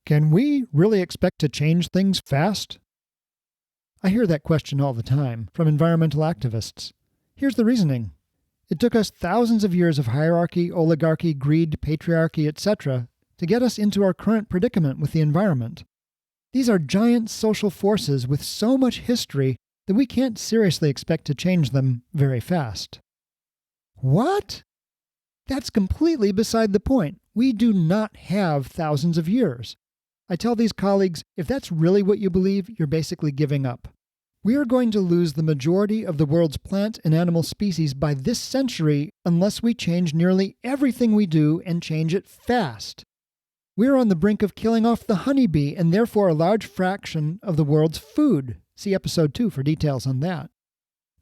Can we really expect to change things fast? I hear that question all the time from environmental activists. Here's the reasoning. It took us thousands of years of hierarchy, oligarchy, greed, patriarchy, etc. to get us into our current predicament with the environment. These are giant social forces with so much history that we can't seriously expect to change them very fast. What? That's completely beside the point. We do not have thousands of years. I tell these colleagues, if that's really what you believe, you're basically giving up. We are going to lose the majority of the world's plant and animal species by this century unless we change nearly everything we do and change it fast. We're on the brink of killing off the honeybee and therefore a large fraction of the world's food. See episode 2 for details on that.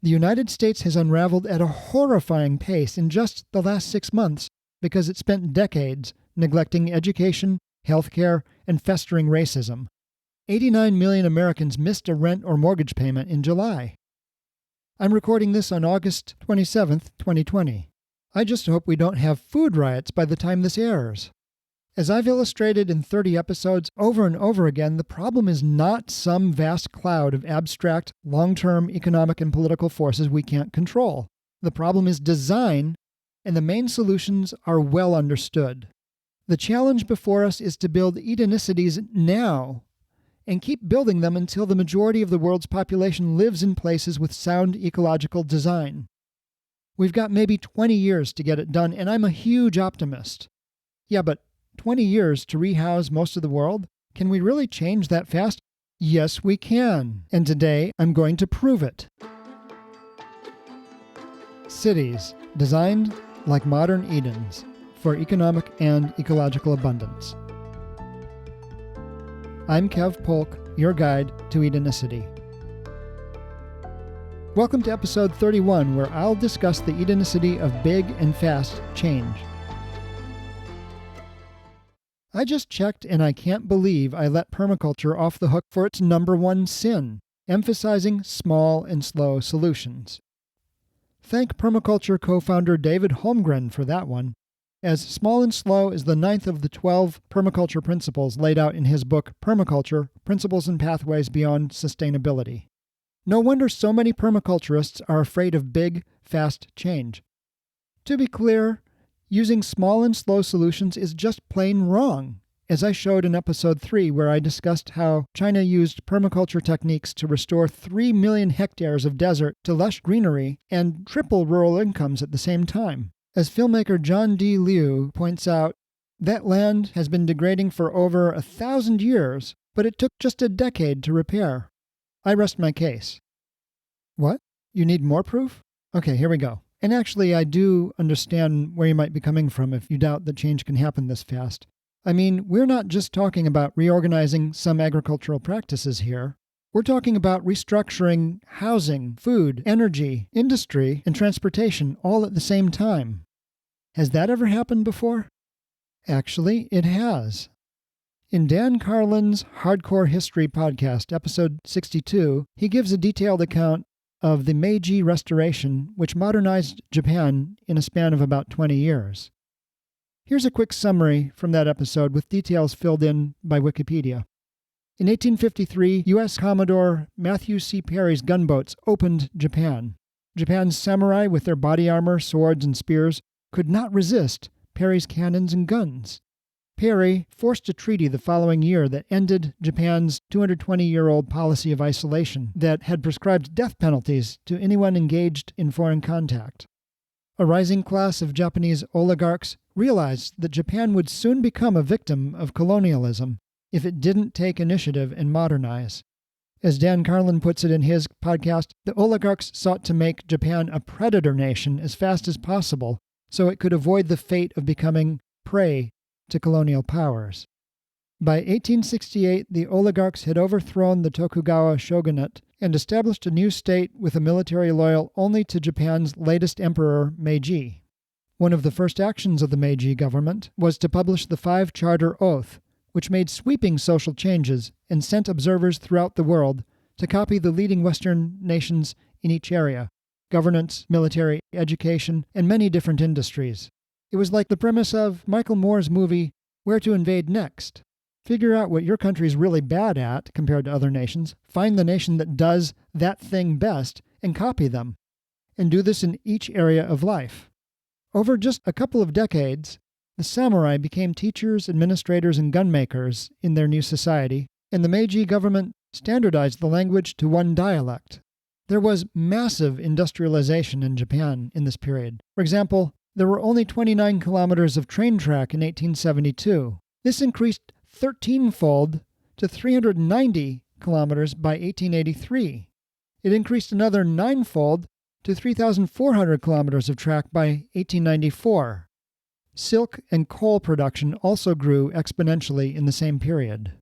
The United States has unraveled at a horrifying pace in just the last 6 months because it spent decades neglecting education, healthcare, and festering racism. 89 million Americans missed a rent or mortgage payment in July. I'm recording this on August 27, 2020. I just hope we don't have food riots by the time this airs. As I've illustrated in 30 episodes over and over again, the problem is not some vast cloud of abstract, long-term economic and political forces we can't control. The problem is design, and the main solutions are well understood. The challenge before us is to build Edenicities now, and keep building them until the majority of the world's population lives in places with sound ecological design. We've got maybe 20 years to get it done, and I'm a huge optimist. Yeah, but 20 years to rehouse most of the world? Can we really change that fast? Yes, we can. And today, I'm going to prove it. Cities designed like modern Edens for economic and ecological abundance. I'm Kev Polk, your guide to Edenicity. Welcome to episode 31, where I'll discuss the Edenicity of big and fast change. I just checked and I can't believe I let permaculture off the hook for its number one sin, emphasizing small and slow solutions. Thank permaculture co-founder David Holmgren for that one, as small and slow is the 9th of the 12 permaculture principles laid out in his book Permaculture, Principles and Pathways Beyond Sustainability. No wonder so many permaculturists are afraid of big, fast change. To be clear, using small and slow solutions is just plain wrong, as I showed in episode 3 where I discussed how China used permaculture techniques to restore 3 million hectares of desert to lush greenery and triple rural incomes at the same time. As filmmaker John D. Liu points out, that land has been degrading for over 1,000 years, but it took just a decade to repair. I rest my case. What? You need more proof? Okay, here we go. And actually, I do understand where you might be coming from if you doubt that change can happen this fast. I mean, we're not just talking about reorganizing some agricultural practices here. We're talking about restructuring housing, food, energy, industry, and transportation all at the same time. Has that ever happened before? Actually, it has. In Dan Carlin's Hardcore History podcast, episode 62, he gives a detailed account of the Meiji Restoration, which modernized Japan in a span of about 20 years. Here's a quick summary from that episode with details filled in by Wikipedia. In 1853, U.S. Commodore Matthew C. Perry's gunboats opened Japan. Japan's samurai, with their body armor, swords, and spears, could not resist Perry's cannons and guns. Perry forced a treaty the following year that ended Japan's 220-year-old policy of isolation that had prescribed death penalties to anyone engaged in foreign contact. A rising class of Japanese oligarchs realized that Japan would soon become a victim of colonialism if it didn't take initiative and modernize. As Dan Carlin puts it in his podcast, the oligarchs sought to make Japan a predator nation as fast as possible so it could avoid the fate of becoming prey to colonial powers. By 1868, the oligarchs had overthrown the Tokugawa shogunate and established a new state with a military loyal only to Japan's latest emperor, Meiji. One of the first actions of the Meiji government was to publish the Five Charter Oath, which made sweeping social changes and sent observers throughout the world to copy the leading Western nations in each area: governance, military, education, and many different industries. It was like the premise of Michael Moore's movie Where to Invade Next. Figure out what your country's really bad at compared to other nations, find the nation that does that thing best, and copy them. And do this in each area of life. Over just a couple of decades, the samurai became teachers, administrators, and gunmakers in their new society, and the Meiji government standardized the language to one dialect. There was massive industrialization in Japan in this period. For example, there were only 29 kilometers of train track in 1872. This increased 13-fold to 390 kilometers by 1883. It increased another 9-fold to 3,400 kilometers of track by 1894. Silk and coal production also grew exponentially in the same period.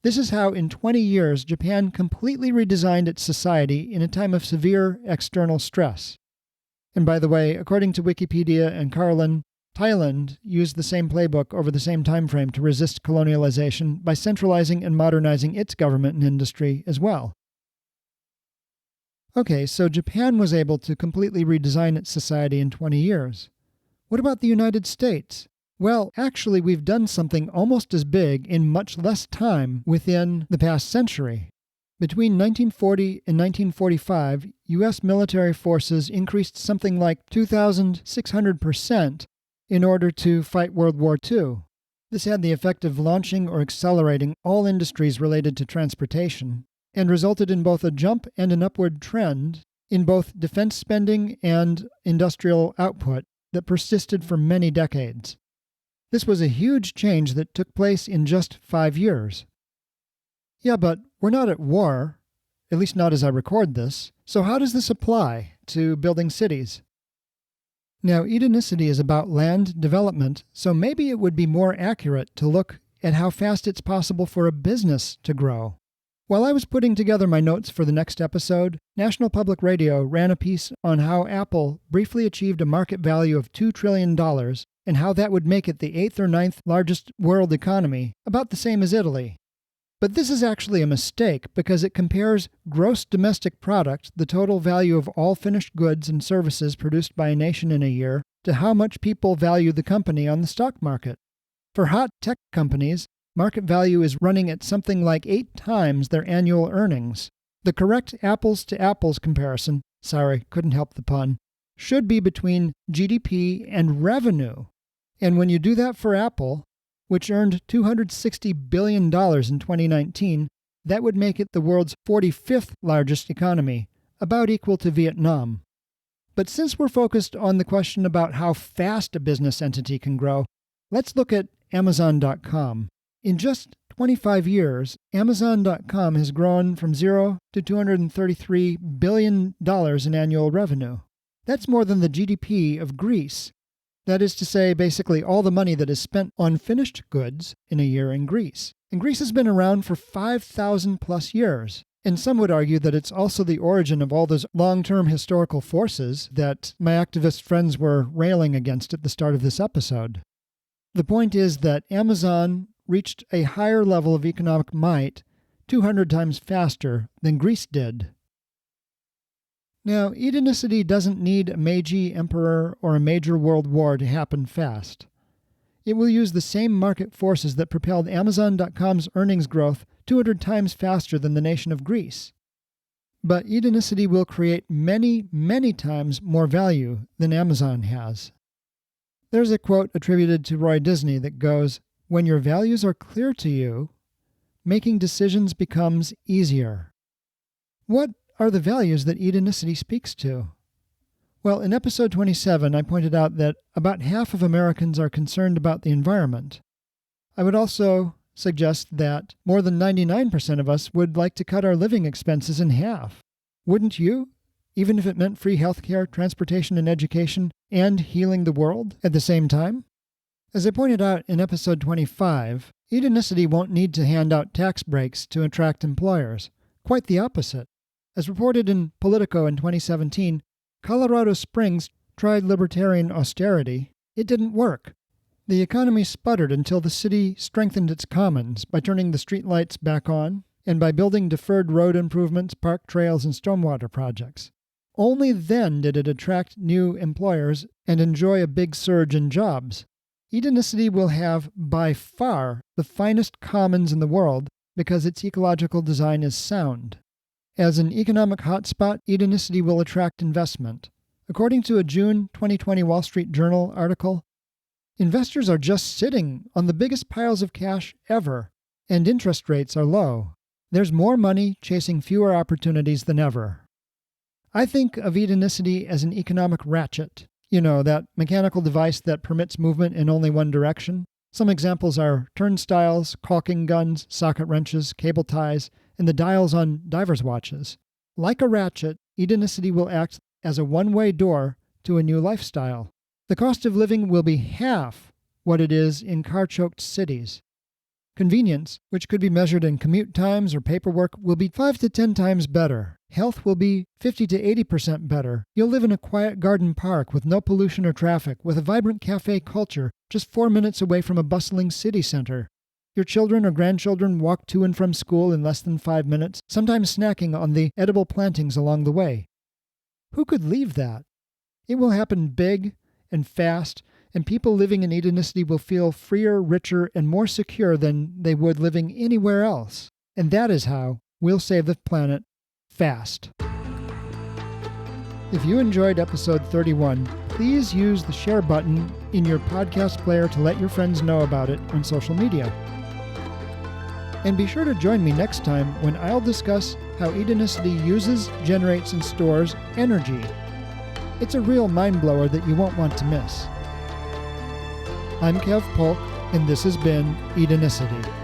This is how, in 20 years, Japan completely redesigned its society in a time of severe external stress. And by the way, according to Wikipedia and Carlin, Thailand used the same playbook over the same time frame to resist colonialization by centralizing and modernizing its government and industry as well. Okay, so Japan was able to completely redesign its society in 20 years. What about the United States? Well, actually, we've done something almost as big in much less time within the past century. Between 1940 and 1945, U.S. military forces increased something like 2,600% in order to fight World War II. This had the effect of launching or accelerating all industries related to transportation, and resulted in both a jump and an upward trend in both defense spending and industrial output that persisted for many decades. This was a huge change that took place in just 5 years. Yeah, but we're not at war, at least not as I record this, so how does this apply to building cities? Now, Edenicity is about land development, so maybe it would be more accurate to look at how fast it's possible for a business to grow. While I was putting together my notes for the next episode, National Public Radio ran a piece on how Apple briefly achieved a market value of $2 trillion and how that would make it the 8th or 9th largest world economy, about the same as Italy. But this is actually a mistake because it compares gross domestic product, the total value of all finished goods and services produced by a nation in a year, to how much people value the company on the stock market. For hot tech companies, market value is running at something like 8 times their annual earnings. The correct apples-to-apples comparison, sorry, couldn't help the pun, should be between GDP and revenue. And when you do that for Apple, which earned $260 billion in 2019, that would make it the world's 45th largest economy, about equal to Vietnam. But since we're focused on the question about how fast a business entity can grow, let's look at Amazon.com. In just 25 years, Amazon.com has grown from zero to $233 billion in annual revenue. That's more than the GDP of Greece. That is to say, basically all the money that is spent on finished goods in a year in Greece. And Greece has been around for 5,000 plus years. And some would argue that it's also the origin of all those long-term historical forces that my activist friends were railing against at the start of this episode. The point is that Amazon reached a higher level of economic might 200 times faster than Greece did. Now, Edenicity doesn't need a Meiji emperor or a major world war to happen fast. It will use the same market forces that propelled Amazon.com's earnings growth 200 times faster than the nation of Greece. But Edenicity will create many, many times more value than Amazon has. There's a quote attributed to Roy Disney that goes, "When your values are clear to you, making decisions becomes easier." What are the values that Edenicity speaks to? Well, in episode 27, I pointed out that about half of Americans are concerned about the environment. I would also suggest that more than 99% of us would like to cut our living expenses in half. Wouldn't you? Even if it meant free healthcare, transportation, and education, and healing the world at the same time? As I pointed out in episode 25, Edenicity won't need to hand out tax breaks to attract employers. Quite the opposite. As reported in Politico in 2017, Colorado Springs tried libertarian austerity. It didn't work. The economy sputtered until the city strengthened its commons by turning the streetlights back on and by building deferred road improvements, park trails, and stormwater projects. Only then did it attract new employers and enjoy a big surge in jobs. Edenicity will have, by far, the finest commons in the world because its ecological design is sound. As an economic hotspot, Edenicity will attract investment. According to a June 2020 Wall Street Journal article, investors are just sitting on the biggest piles of cash ever, and interest rates are low. There's more money chasing fewer opportunities than ever. I think of Edenicity as an economic ratchet. You know, that mechanical device that permits movement in only one direction. Some examples are turnstiles, caulking guns, socket wrenches, cable ties, and the dials on divers' watches. Like a ratchet, Edenicity will act as a one-way door to a new lifestyle. The cost of living will be half what it is in car-choked cities. Convenience, which could be measured in commute times or paperwork, will be 5 to 10 times better. Health will be 50 to 80% better. You'll live in a quiet garden park with no pollution or traffic, with a vibrant cafe culture just 4 minutes away from a bustling city center. Your children or grandchildren walk to and from school in less than 5 minutes, sometimes snacking on the edible plantings along the way. Who could leave that? It will happen big and fast, and people living in Edenicity will feel freer, richer, and more secure than they would living anywhere else. And that is how we'll save the planet fast. If you enjoyed episode 31, please use the share button in your podcast player to let your friends know about it on social media. And be sure to join me next time when I'll discuss how Edenicity uses, generates, and stores energy. It's a real mind-blower that you won't want to miss. I'm Kev Polk, and this has been Edenicity.